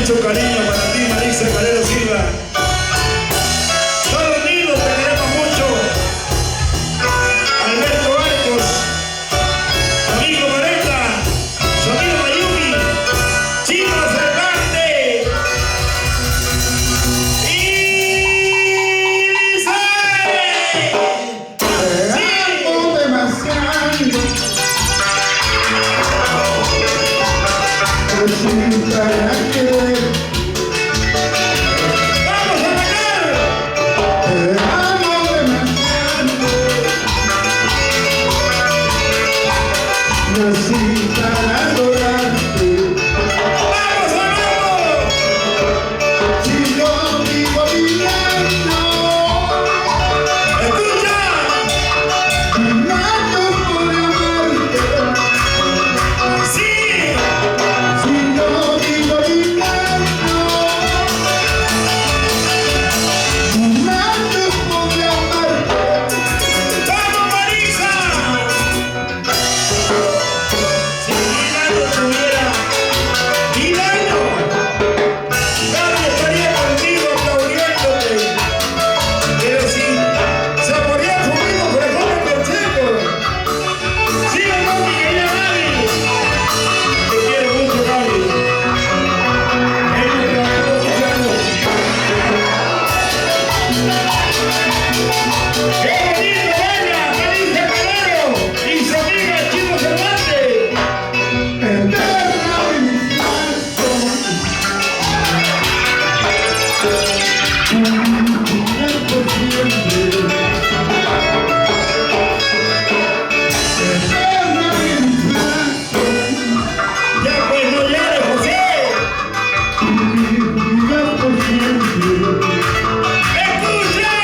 mucho cariño para ti, Marisa Calero Silva. Todos unidos te queremos mucho. Alberto Arcos, amigo Moreta, su amigo Mayumi, Chino Cervantes. Y dice: te amo demasiado. Para querer. ¡Vamos a bailar! Te amo demasiado. Nací para adorarte. ¡Vamos a verlo! Si yo vivo viviendo, ¡Escucha! un año por amarte. ¡Sí! Si yo vivo viviendo, un año por amarte. ¡Vamos, Marisa! Si Milano tuviera 1000 años, nadie estaría contigo aplaudiéndote. Pero si se moría conmigo, por el consejo. Sí o no, mi querida Gaby. Te quiero mucho, Gaby. Es nuestra producción. ¡Qué bonito baila Marisa Calero y su amiga Chino Cervantes! Eterna mi corazón. Por siempre. Eterna mi corazón. ¡Ya pues no llores, José! Vivirás por siempre. ¡Escucha!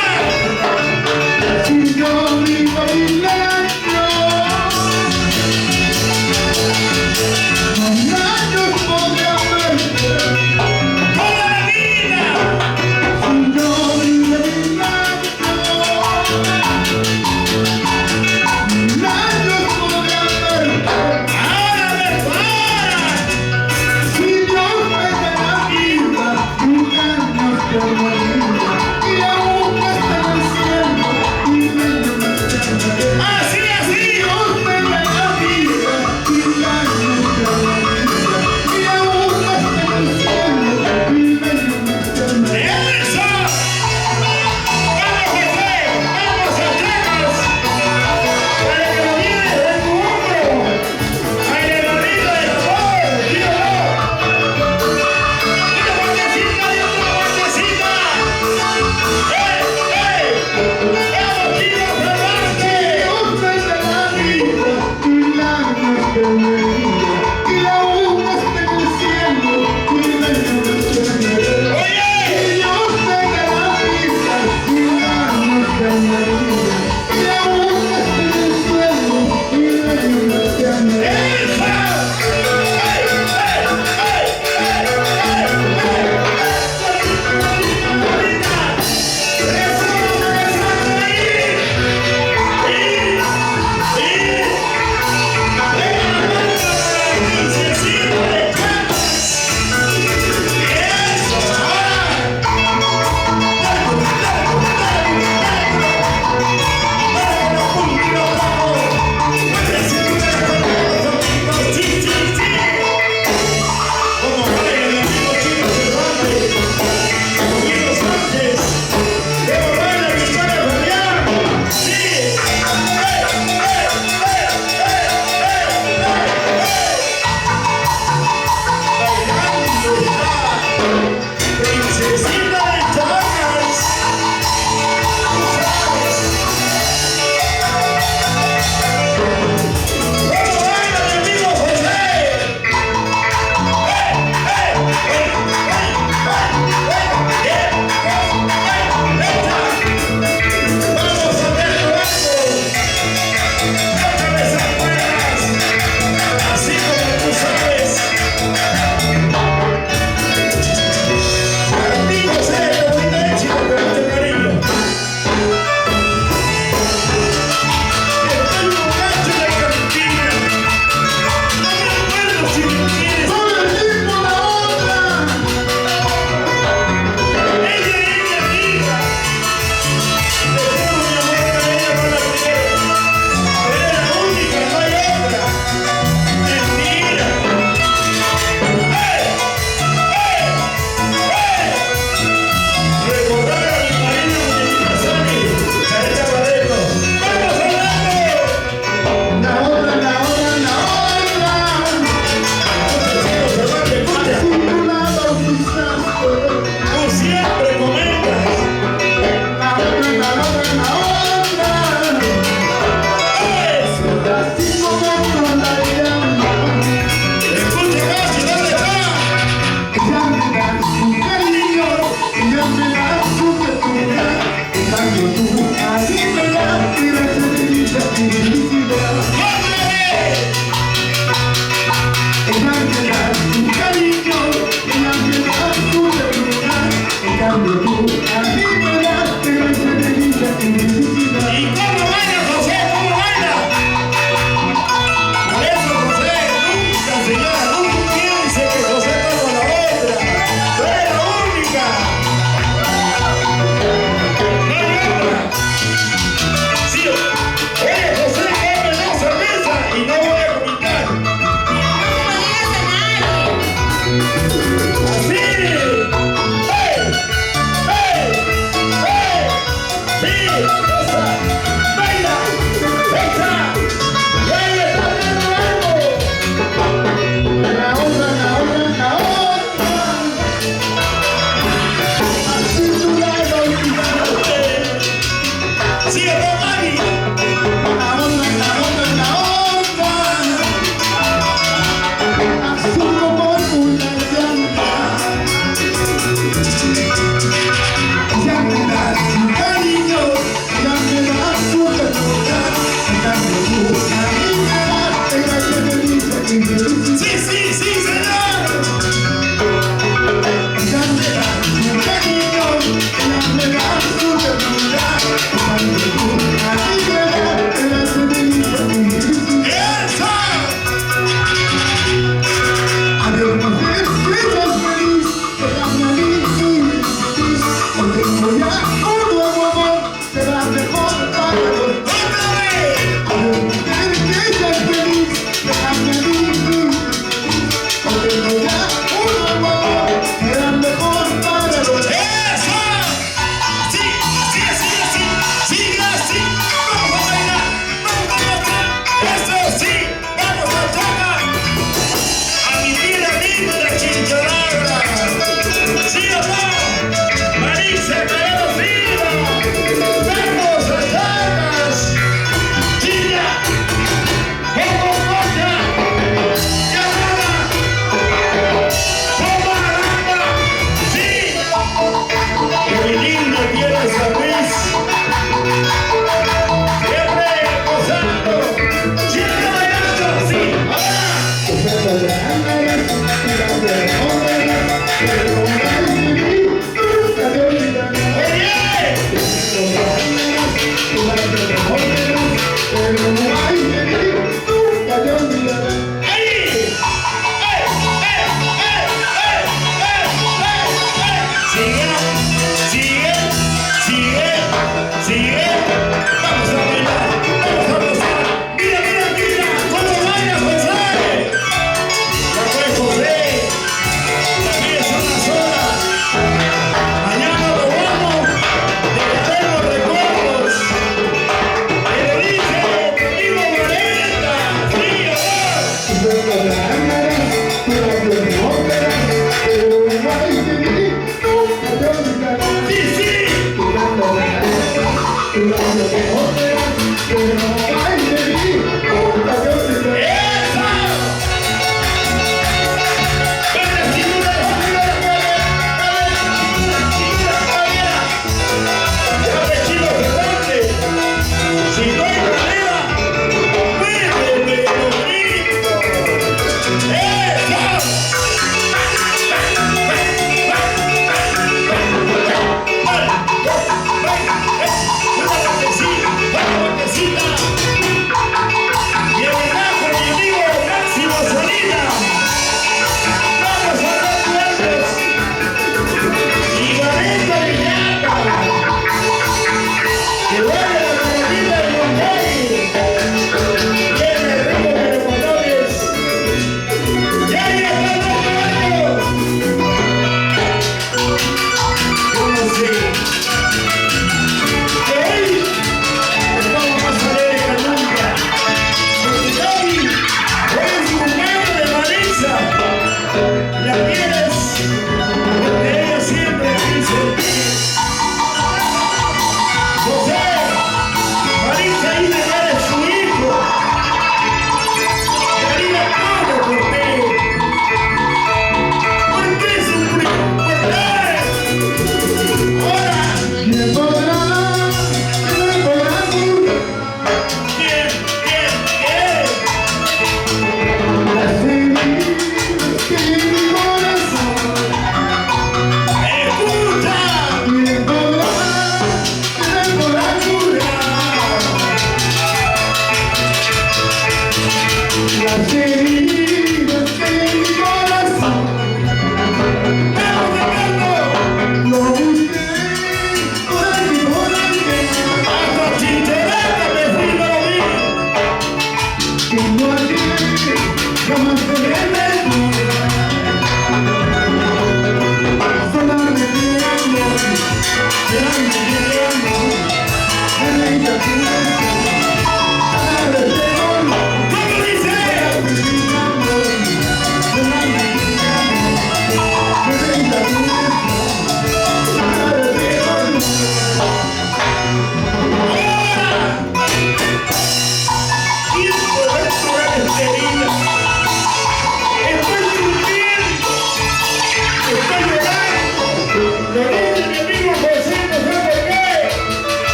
Si yo vivo viviendo, un año podré amarte. ¡Toda la vida! Si yo vivo viviendo, un año podré amarte. ¡Ahora me para! Si Dios me da la vida, un año por morir, y aún está en el cielo, y medio me quedaré. ¡Así, así! Dios me da la vida, y años por morir, y aún está en el cielo, y medio me quedaré. ¡Eso! ¡Vamos, José! ¡Vamos a Chacas! ¡Para que lo lleves en tu hombro! ¡Al hermanito del amor! ¡Dígalo! ¡Una vueltecita y otra vueltecita! ¡Eh, eh! ¡Vamos, Chino Cervantes! Dios me da la vida, y años por morir, y aún está en el cielo, y medio me quedaré. ¡Oye! Dios me da la vida, y años por morir, y aún está en el cielo, y medio me quedaré. Sí, sí, sí, señor.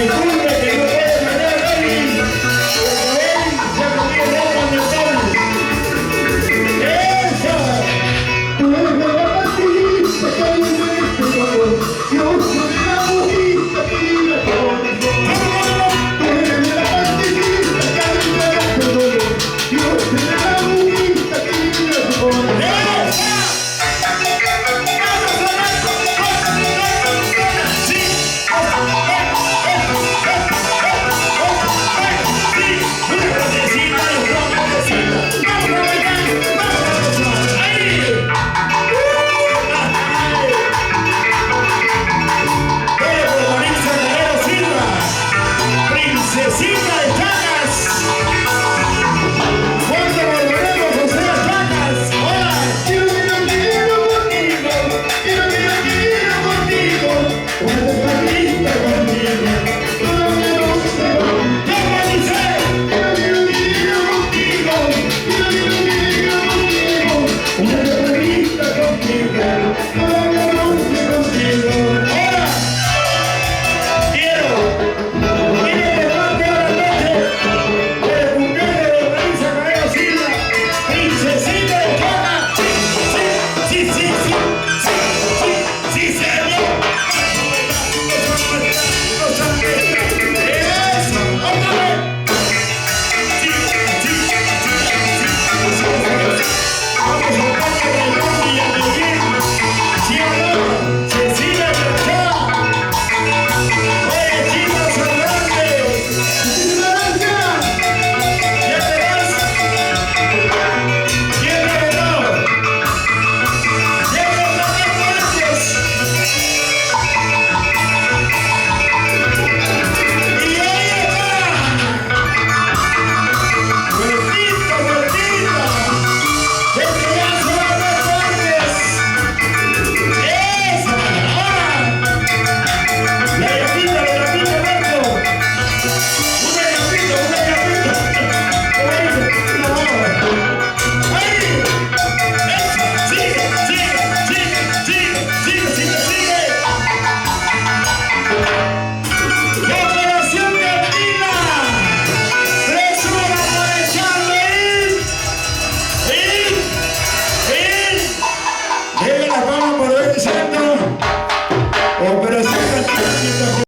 Disculpe que no puedo mandar a Gaby, porque él se ha comido dos conectores. ¡Eso! Tú eres la batista que hay en este color. Yo soy la mujita que vive por el sol. Tú eres la batista que hay en este color. Yo soy la mujita que vive por el sol. Princesita de Chagas. ¿Cuándo volveremos a ser Chagas? ¡Hola! Quiero contigo. Quiero contigo. Una temporita contigo. Toda mi noche. ¿Cómo dice? Quiero contigo. Una temporita contigo. Toda mi noche contigo. ¡Hola! Quiero Princesita de Chagas. Sí, señor. Eso, otra vez. Vamos a tocar el nombre y a Medellín. ¿Sí o no? Cecilia de Chagas. Oye, chicos, adelante. Gracias. ¿Ya te vas? ¿Quién reveló? ¡Llega el papel Márquez! ¡Y ahí está! ¡Huertito, huertito! ¡El que ya se va a ver Márquez! ¡Esa! ¡Ahora! ¡La llapita, Marco! ¡Una llapita! ¿Cómo dice? ¡No! ¡Ahí! ¡Eso! ¡Sigue! ¡La operación Catina! ¡Resuma por echarle ¡Llega la mano por el centro! ¡Operación Catina!